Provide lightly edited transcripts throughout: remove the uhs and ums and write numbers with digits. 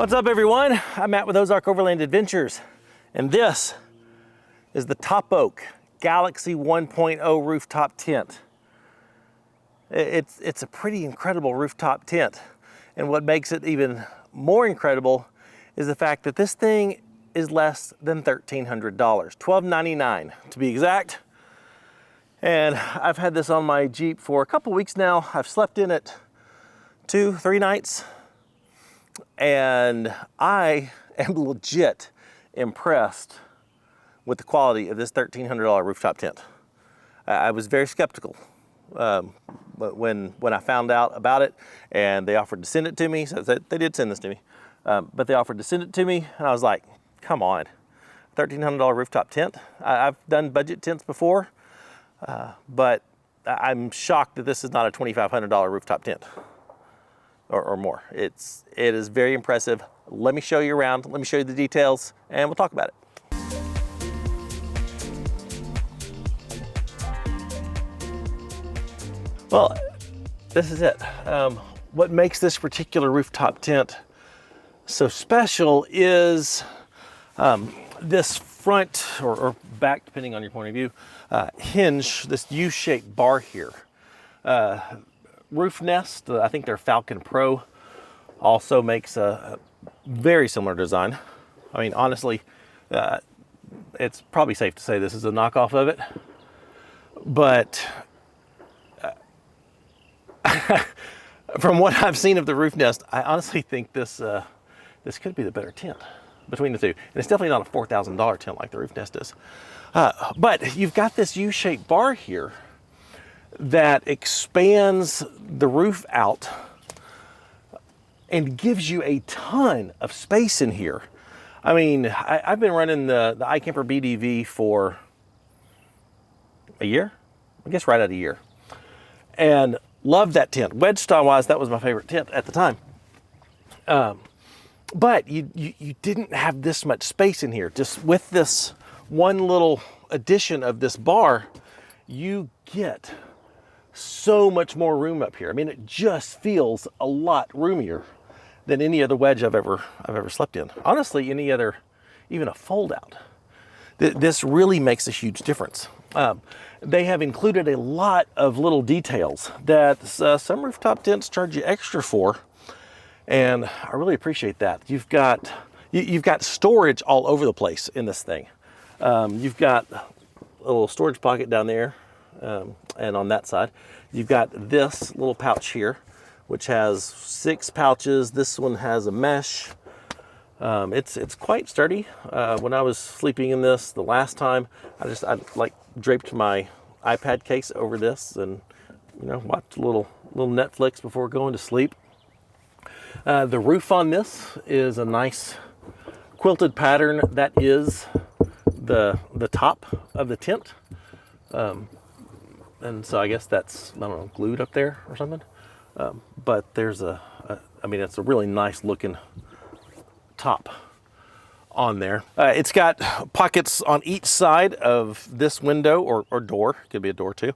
What's up, everyone? I'm Matt with Ozark Overland Adventures, and this is the TopOak Galaxy 1.0 rooftop tent. It's a pretty incredible rooftop tent, and what makes it even more incredible is the fact that this thing is less than $1,300, $1,299 to be exact. And I've had this on my Jeep for a couple weeks now. I've slept in it 2-3 nights. And I am legit impressed with the quality of this $1,300 rooftop tent. I was very skeptical but when I found out about it, and they offered to send it to me. So they did send this to me, but they offered to send it to me, and I was like, come on, $1,300 rooftop tent. I've done budget tents before, but I'm shocked that this is not a $2,500 rooftop tent. Or more. It is very impressive. Let me show you around. Let me show you the details, and we'll talk about it. Well, this is it. What makes this particular rooftop tent so special is this front or back, depending on your point of view, hinge, this U-shaped bar here. Roof Nest, I think their Falcon Pro, also makes a very similar design. I mean, honestly, it's probably safe to say this is a knockoff of it, but from what I've seen of the Roof Nest, I honestly think this could be the better tent between the two. And it's definitely not a $4,000 tent like the Roof Nest is. But you've got this U-shaped bar here that expands the roof out and gives you a ton of space in here. I mean, I've been running the iCamper BDV for a year, I guess right at a year, and loved that tent. Wedge style wise, that was my favorite tent at the time. But you didn't have this much space in here. Just with this one little addition of this bar, you get so much more room up here. I mean, it just feels a lot roomier than any other wedge I've ever slept in. Honestly, any other, even a fold out. This really makes a huge difference. They have included a lot of little details that some rooftop tents charge you extra for, and I really appreciate that. You've got storage all over the place in this thing. You've got a little storage pocket down there. And on that side, you've got this little pouch here, which has 6 pouches. This one has a mesh. It's quite sturdy. When I was sleeping in this the last time, I like draped my iPad case over this and, you know, watched a little Netflix before going to sleep. The roof on this is a nice quilted pattern that is the top of the tent. And so I guess that's, I don't know, glued up there or something. But there's I mean, it's a really nice looking top on there. It's got pockets on each side of this window or door. Could be a door too.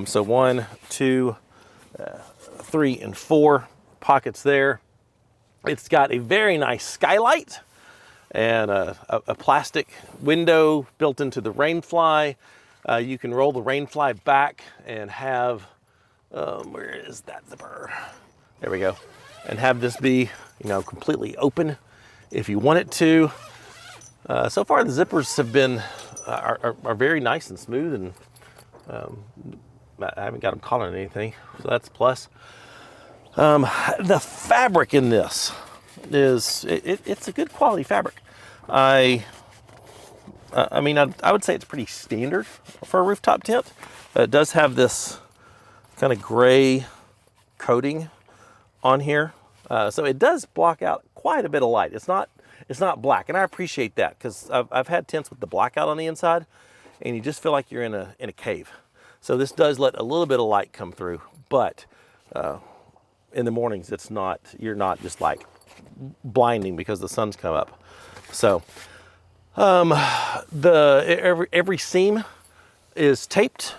So 1, 2, 3, and 4 pockets there. It's got a very nice skylight and a plastic window built into the rainfly. You can roll the rainfly back and have, where is that zipper? There we go. And have this be, you know, completely open if you want it to. So far the zippers have been, are very nice and smooth, and I haven't got them caught on anything, so that's a plus. The fabric in this is, it's a good quality fabric. I mean, I would say it's pretty standard for a rooftop tent. It does have this kind of gray coating on here. So it does block out quite a bit of light. It's not black, and I appreciate that, because I've had tents with the blackout on the inside, and you just feel like you're in a cave. So this does let a little bit of light come through, but in the mornings you're not just like blinding because the sun's come up. So every seam is taped.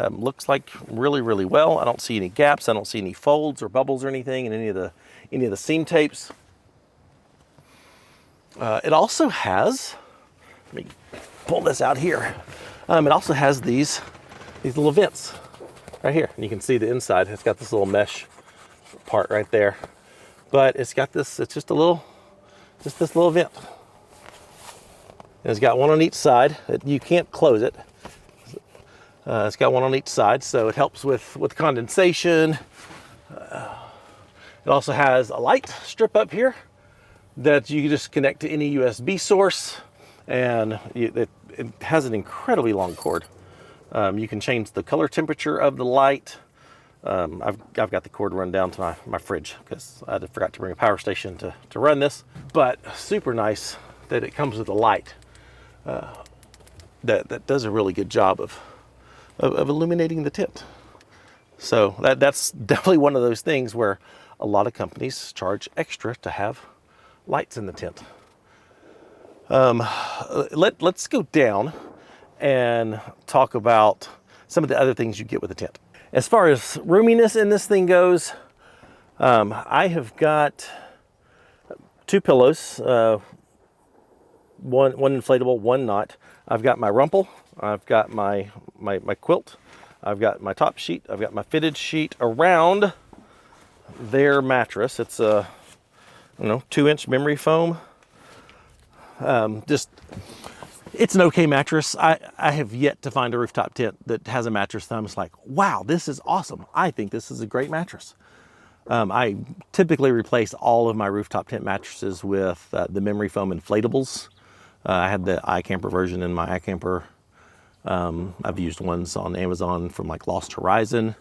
Looks like really, really well. I don't see any gaps. I don't see any folds or bubbles or anything in any of the seam tapes. It also has, let me pull this out here. It also has these little vents right here. And you can see the inside. It's got this little mesh part right there. But it's got this, it's just this little vent. And it's got one on each side. You can't close it. It's got one on each side, so it helps with condensation. It also has a light strip up here that you can just connect to any USB source, and it has an incredibly long cord. You can change the color temperature of the light. I've got the cord run down to my fridge because I forgot to bring a power station to run this. But super nice that it comes with a light that does a really good job of illuminating the tent. So that's definitely one of those things where a lot of companies charge extra to have lights in the tent. Let's go down and talk about some of the other things you get with a tent. As far as roominess in this thing goes, I have got 2 pillows, one inflatable, one not. I've got my rumple, I've got my quilt, I've got my top sheet, I've got my fitted sheet around their mattress. It's a 2-inch memory foam. It's an okay mattress. I have yet to find a rooftop tent that has a mattress that I'm just like, wow, this is awesome. I think this is a great mattress. I typically replace all of my rooftop tent mattresses with the memory foam inflatables. I had the iCamper version in my iCamper. I've used ones on Amazon from like Lost Horizon.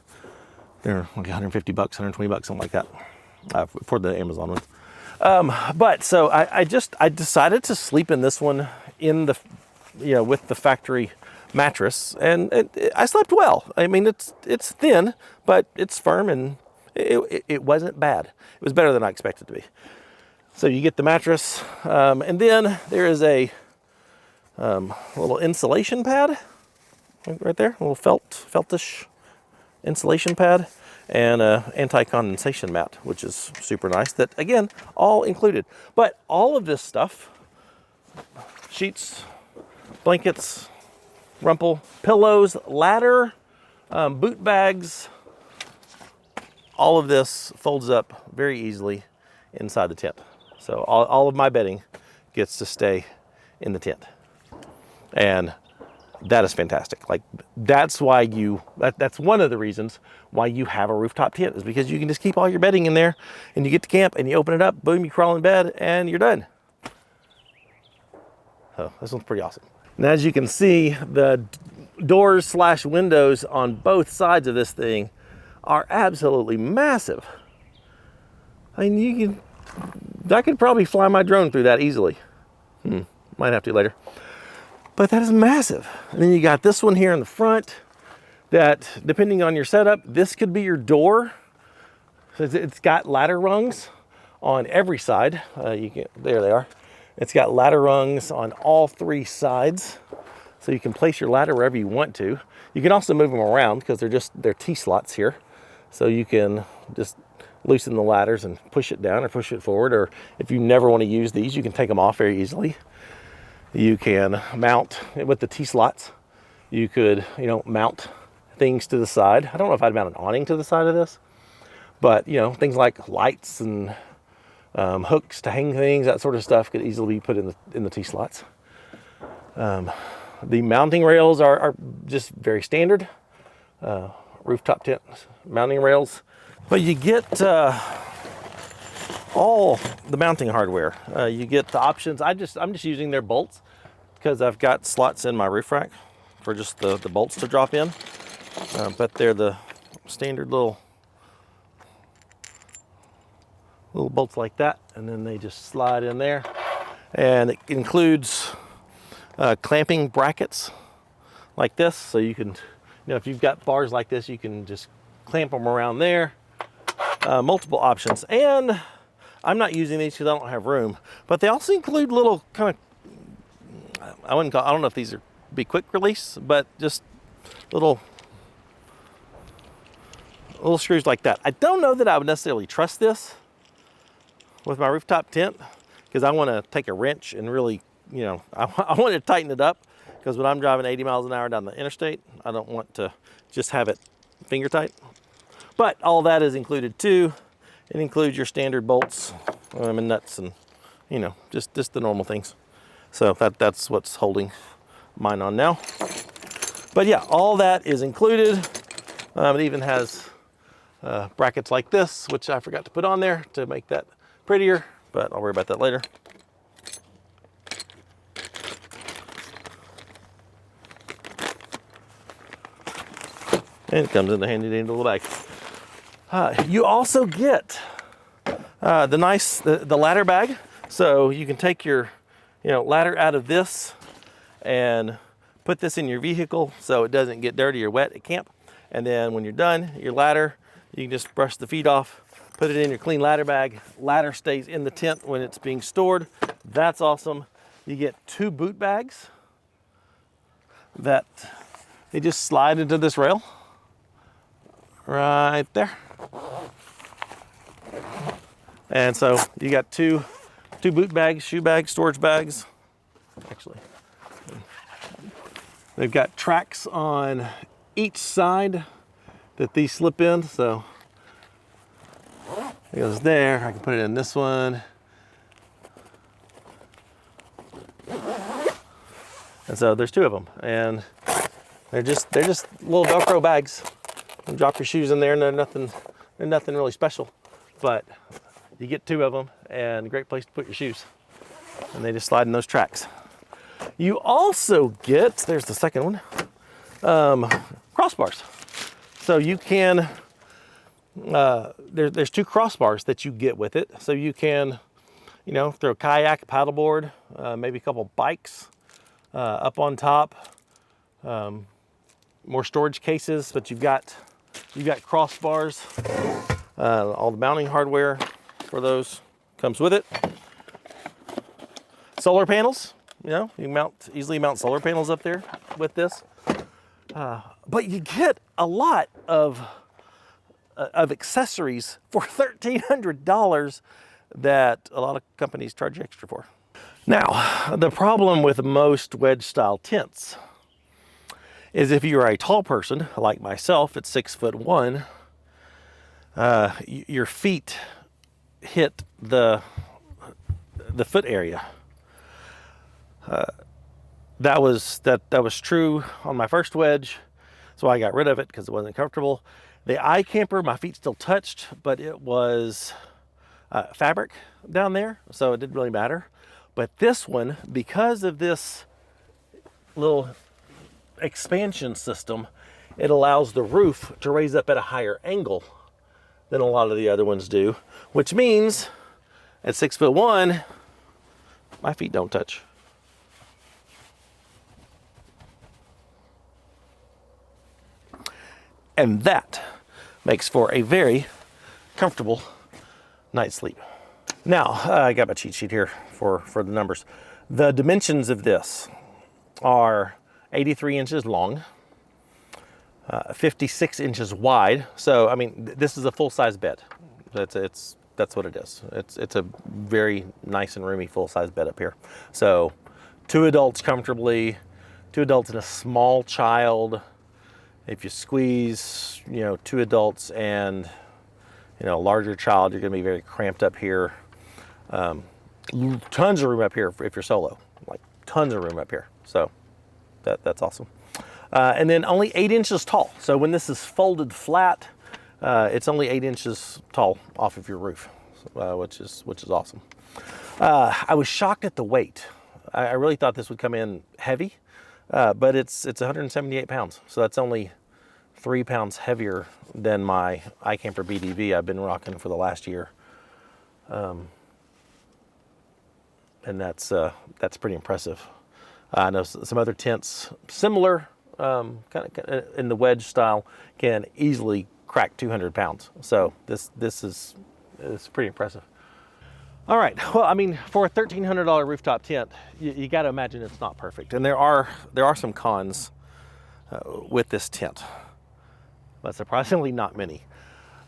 They're like 150 bucks, 120 bucks, something like that, for the Amazon one. But so I decided to sleep in this one in the, with the factory mattress, and I slept well. I mean, it's thin, but it's firm, and it wasn't bad. It was better than I expected to be. So you get the mattress, and then there is a little insulation pad right there, a little feltish insulation pad, and an anti-condensation mat, which is super nice. That, again, all included. But all of this stuff, sheets, blankets, rumple, pillows, ladder, boot bags, all of this folds up very easily inside the tent. So all of my bedding gets to stay in the tent. And that is fantastic. Like, that's why that's one of the reasons why you have a rooftop tent, is because you can just keep all your bedding in there, and you get to camp and you open it up, boom, you crawl in bed and you're done. So this one's pretty awesome. And as you can see, the doors / windows on both sides of this thing are absolutely massive. I mean, I could probably fly my drone through that easily. Might have to later. But that is massive. And then you got this one here in the front that, depending on your setup, this could be your door. It's got ladder rungs on every side. There they are. It's got ladder rungs on all 3 sides. So you can place your ladder wherever you want to. You can also move them around because they're T-slots here. So you can just loosen the ladders and push it down or push it forward. Or if you never want to use these, you can take them off very easily. You can mount with the T-slots. You could, mount things to the side. I don't know if I'd mount an awning to the side of this, but things like lights and hooks to hang things, that sort of stuff could easily be put in the T-slots. The mounting rails are just very standard rooftop tent mounting rails, but you get all the mounting hardware. You get the options. I'm just using their bolts because I've got slots in my roof rack for just the bolts to drop in. But they're the standard little bolts like that, and then they just slide in there. And it includes clamping brackets like this, so you can, if you've got bars like this, you can just clamp them around there. Multiple options. And I'm not using these because I don't have room, but they also include little kind of, I don't know if these be quick release, but just little screws like that. I don't know that I would necessarily trust this with my rooftop tent, because I want to take a wrench and really, you know, I want to tighten it up, because when I'm driving 80 miles an hour down the interstate, I don't want to just have it finger tight. But all that is included too. It includes your standard bolts and nuts, and you know, just the normal things. So that's what's holding mine on now. But yeah, all that is included. It even has brackets like this, which I forgot to put on there to make that prettier, but I'll worry about that later. And it comes in the handy dandy little bag. You also get the ladder bag. So you can take your, you know, ladder out of this and put this in your vehicle so it doesn't get dirty or wet at camp. And then when you're done, your ladder, you can just brush the feet off, put it in your clean ladder bag. Ladder stays in the tent when it's being stored. That's awesome. You get 2 boot bags that they just slide into this rail right there. And so you got two boot bags, shoe bags, storage bags. Actually, they've got tracks on each side that these slip in. So it goes there. I can put it in this one. And so there's 2 of them, and they're just little Velcro bags. You drop your shoes in there, and they're nothing really special, but you get 2 of them, and a great place to put your shoes. And they just slide in those tracks. You also get, there's the second one, crossbars. So you can, there's 2 crossbars that you get with it. So you can, you know, throw a kayak, a paddleboard, maybe a couple bikes up on top, more storage cases, but you've got crossbars, all the mounting hardware for those comes with it. Solar panels, you know, you can easily mount solar panels up there with this. But you get a lot of accessories for $1,300 that a lot of companies charge you extra for. Now, the problem with most wedge style tents is if you're a tall person like myself at 6'1", your feet hit the foot area. That was true on my first wedge, so I got rid of it because it wasn't comfortable. The iCamper, my feet still touched, but it was fabric down there, so it didn't really matter. But this one, because of this little expansion system, it allows the roof to raise up at a higher angle than a lot of the other ones do, which means at 6'1", my feet don't touch. And that makes for a very comfortable night's sleep. Now, I got my cheat sheet here for the numbers. The dimensions of this are 83 inches long, 56 inches wide. So, I mean, this is a full-size bed. That's what it is. It's a very nice and roomy full-size bed up here. So, 2 adults comfortably, 2 adults and a small child. If you squeeze, you know, 2 adults and, you know, a larger child, you're going to be very cramped up here. Tons of room up here if you're solo, like tons of room up here. So that's awesome. And then only 8 inches tall. So when this is folded flat, it's only 8 inches tall off of your roof, which is awesome. I was shocked at the weight. I really thought this would come in heavy, but it's 178 pounds. So that's only 3 pounds heavier than my iCamper BDV I've been rocking for the last year. And that's pretty impressive. I know some other tents similar, kind of in the wedge style, can easily crack 200 pounds. So this is pretty impressive. All right, well, I mean, for a $1,300 rooftop tent, you got to imagine it's not perfect. And there are some cons with this tent, but surprisingly not many.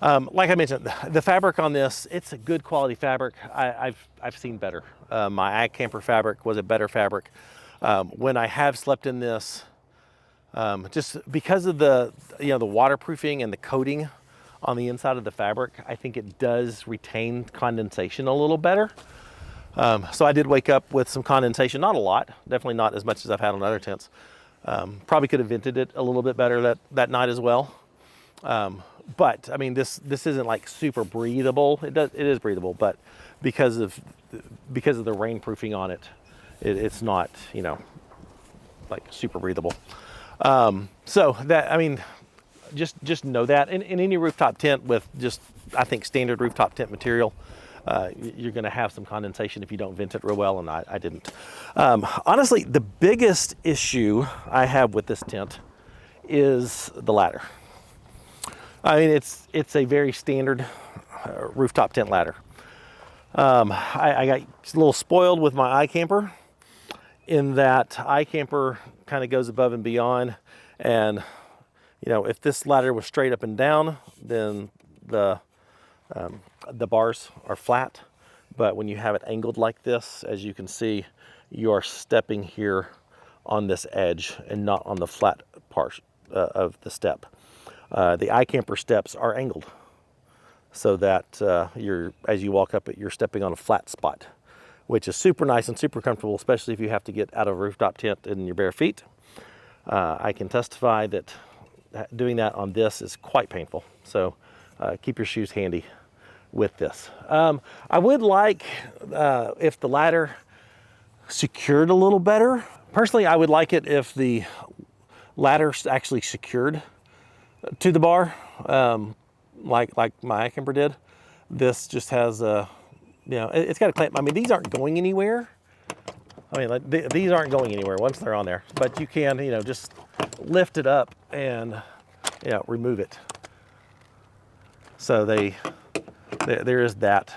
Like I mentioned, the fabric on this, it's a good quality fabric. I've seen better. My iCamper fabric was a better fabric. When I have slept in this, just because of the waterproofing and the coating on the inside of the fabric, I think it does retain condensation a little better. So I did wake up with some condensation, not a lot, definitely not as much as I've had on other tents. Probably could have vented it a little bit better that night as well. But I mean, this isn't like super breathable. It is breathable, but because of the rainproofing on it, it's not, you know, like super breathable. So that, I mean, just know that in any rooftop tent with just, I think, standard rooftop tent material, you're going to have some condensation if you don't vent it real well, and I didn't. Honestly, the biggest issue I have with this tent is the ladder. I mean, it's a very standard rooftop tent ladder. I got a little spoiled with my iCamper in that iCamper kind of goes above and beyond, and you know, if this ladder was straight up and down, then the bars are flat. But when you have it angled like this, as you can see, you are stepping here on this edge and not on the flat part of the step. The iCamper steps are angled so that as you walk up it, you're stepping on a flat spot, which is super nice and super comfortable, especially if you have to get out of a rooftop tent in your bare feet. I can testify that doing that on this is quite painful. So keep your shoes handy with this. I would like if the ladder secured a little better. Personally, I would like it if the ladder's actually secured to the bar, like my iCamper did. This just has a, you know, it's got a clamp. I mean, these aren't going anywhere. I mean, like these aren't going anywhere once they're on there, but you can, you know, just lift it up and, you know, remove it. So there is that.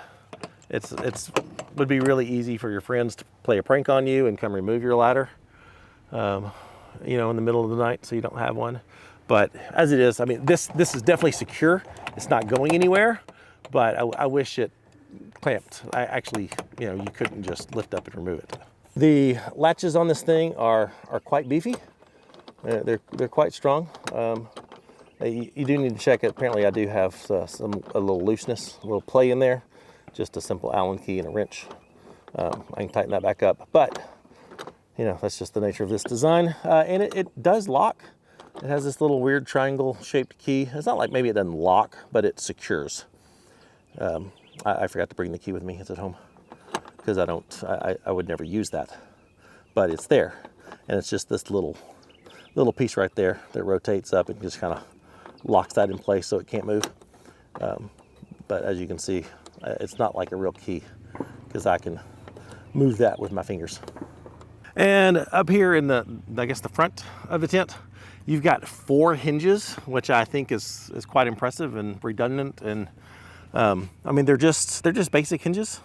It's would be really easy for your friends to play a prank on you and come remove your ladder, you know, in the middle of the night, so you don't have one. But as it is, I mean, this is definitely secure. It's not going anywhere, but I wish it clamped. I actually, you know, you couldn't just lift up and remove it. The latches on this thing are quite beefy. They're quite strong. You do need to check it. Apparently I do have a little looseness, a little play in there. Just a simple Allen key and a wrench. I can tighten that back up, but you know, that's just the nature of this design. And it does lock. It has this little weird triangle shaped key. It's not like maybe it doesn't lock, but it secures. I forgot to bring the key with me. It's at home because I would never use that, but it's there. And it's just this little piece right there that rotates up and just kind of locks that in place so it can't move. But as you can see, it's not like a real key because I can move that with my fingers. And up here in I guess the front of the tent, you've got 4 hinges, which I think is quite impressive and redundant. And I mean, they're just basic hinges,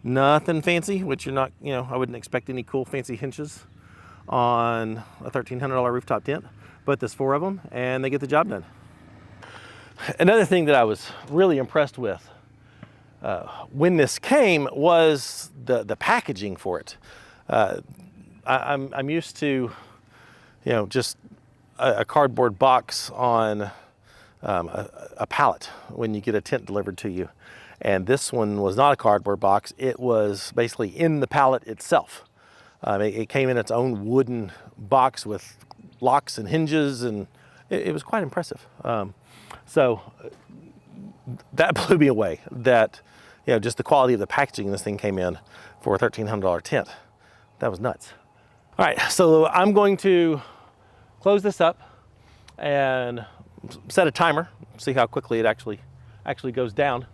nothing fancy, which you're not, you know, I wouldn't expect any cool fancy hinges on a $1,300 rooftop tent, but there's 4 of them and they get the job done. Another thing that I was really impressed with when this came was the packaging for it. I'm used to, you know, just a cardboard box on a pallet when you get a tent delivered to you. And this one was not a cardboard box. It was basically in the pallet itself. It came in its own wooden box with locks and hinges, and it was quite impressive. So that blew me away, that, you know, just the quality of the packaging this thing came in for a $1,300 tent. That was nuts. All right, so I'm going to close this up and set a timer, see how quickly it actually goes down,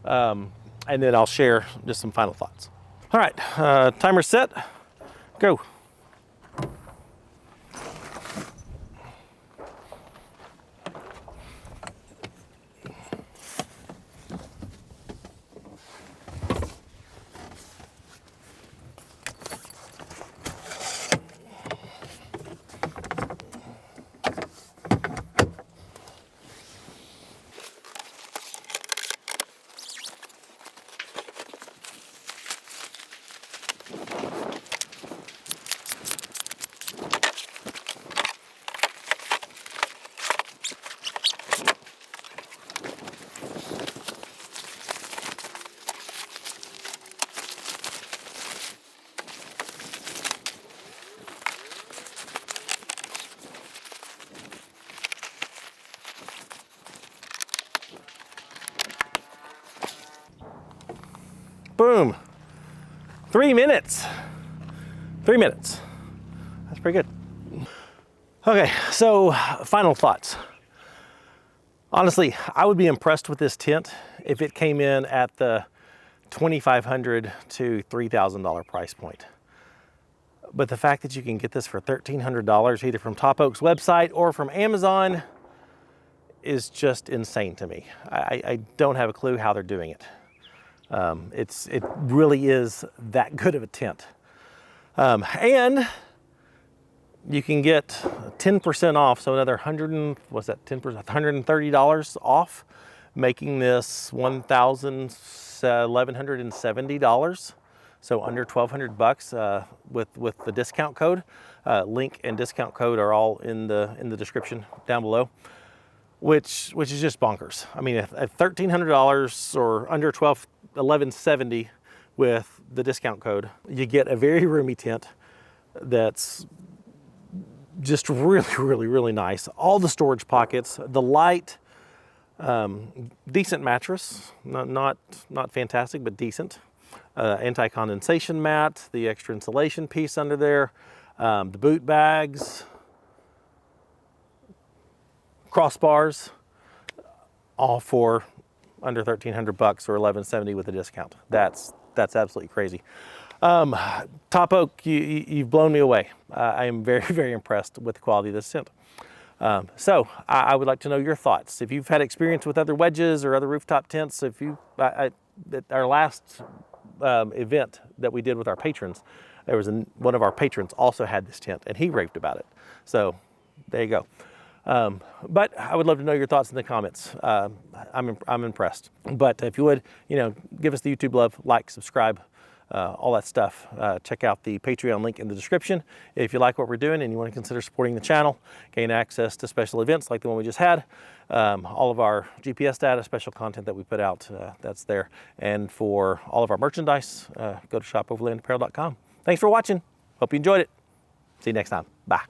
and then I'll share just some final thoughts. All right, timer set, go. Boom. 3 minutes. 3 minutes. That's pretty good. Okay, so final thoughts. Honestly, I would be impressed with this tent if it came in at the $2,500 to $3,000 price point. But the fact that you can get this for $1,300 either from TopOak's website or from Amazon is just insane to me. I don't have a clue how they're doing it. It really is that good of a tent. And you can get 10% off, so another $130 off, making this $1,170. So under $1,200 with the discount code. Link and discount code are all in the description down below, which is just bonkers. I mean, at $1,300 or under $1,170 with the discount code, you get a very roomy tent that's just really nice. All the storage pockets, the light, decent mattress, not fantastic, but decent. Anti-condensation mat, the extra insulation piece under there, the boot bags, crossbars, all for under $1,300 or $1,170 with a discount. That's absolutely crazy. TopOak, you've blown me away. I am very impressed with the quality of this tent. So I would like to know your thoughts. If you've had experience with other wedges or other rooftop tents, if you, at our last event that we did with our patrons, there was one of our patrons also had this tent and he raved about it. So there you go. But I would love to know your thoughts in the comments. I'm impressed. But if you would, give us the YouTube love, like, subscribe, all that stuff. Check out the Patreon link in the description. If you like what we're doing and you want to consider supporting the channel, gain access to special events like the one we just had, all of our GPS data, special content that we put out, that's there. And for all of our merchandise, go to shopoverlandapparel.com. Thanks for watching. Hope you enjoyed it. See you next time. Bye.